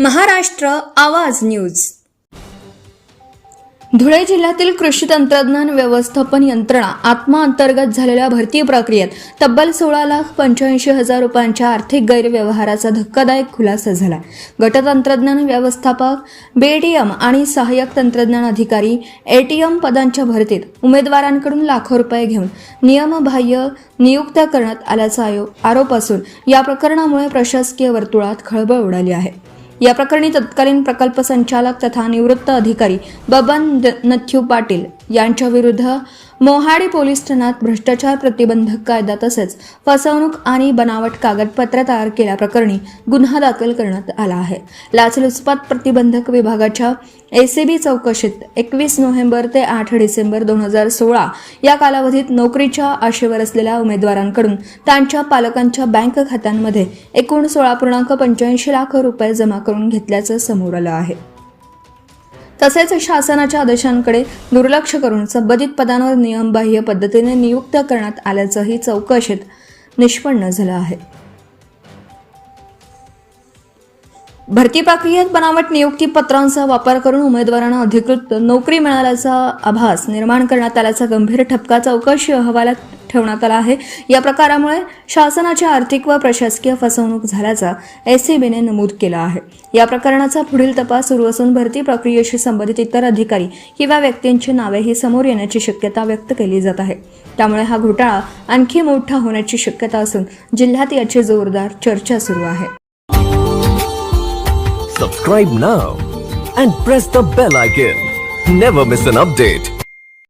महाराष्ट्र आवाज न्यूज. धुळे जिल्ह्यातील कृषी तंत्रज्ञान व्यवस्थापन यंत्रणा आत्मा अंतर्गत झालेल्या भरती प्रक्रियेत तब्बल 16,85,000 रुपयांच्या आर्थिक गैरव्यवहाराचा धक्कादायक खुलासा झाला. गटतंत्रज्ञान व्यवस्थापक, बीडीएम आणि सहाय्यक तंत्रज्ञान अधिकारी एटीएम पदांच्या भरतीत उमेदवारांकडून लाखो रुपये घेऊन नियमबाह्य नियुक्त्या करण्यात आल्याचा आरोप असून या प्रकरणामुळे प्रशासकीय वर्तुळात खळबळ उडाली आहे. या प्रकरणी तत्कालीन प्रकल्प संचालक तथा निवृत्त अधिकारी बबन नथ्यू पाटील यांच्या विरुद्ध मोहाडी पोलीस ठाण्यात भ्रष्टाचार प्रतिबंधक कायदा तसेच फसवणूक आणि बनावट कागदपत्रे तयार केल्याप्रकरणी गुन्हा दाखल करण्यात आला आहे. लाचलुचपत प्रतिबंधक विभागाच्या एसीबी चौकशीत 21 नोव्हेंबर ते 8 डिसेंबर 2016 या कालावधीत नोकरीच्या आशेवर असलेल्या उमेदवारांकडून त्यांच्या पालकांच्या बँक खात्यांमध्ये एकूण 16.85 लाख रुपये जमा करून घेतल्याचं समोर आलं आहे. तसेच शासनाच्या आदेशांकडे दुर्लक्ष करून संबंधित पदांवर नियमबाह्य पद्धतीने नियुक्त करण्यात आल्याचंही चौकशीत निष्पन्न झालं आहे. भरती प्रक्रियेत बनावट नियुक्ती पत्रांचा वापर करून उमेदवारांना अधिकृत नोकरी मिळाल्याचा आभास निर्माण करण्यात आल्याचा गंभीर ठपका चौकशी अहवालात ठेवण्यात आला आहे. या प्रकारामुळे शासनाची आर्थिक व प्रशासकीय फसवणूक झाल्याचा एसीबीने नमूद केला आहे. या प्रकरणाचा पुढील तपास सुरू असून भरती प्रक्रियेशी संबंधित इतर अधिकारी किंवा व्यक्तींची नावेही समोर येण्याची शक्यता व्यक्त केली जात आहे. त्यामुळे हा घोटाळा आणखी मोठा होण्याची शक्यता असून जिल्ह्यात याची जोरदार चर्चा सुरू आहे. Subscribe now and press the bell icon. Never miss an update.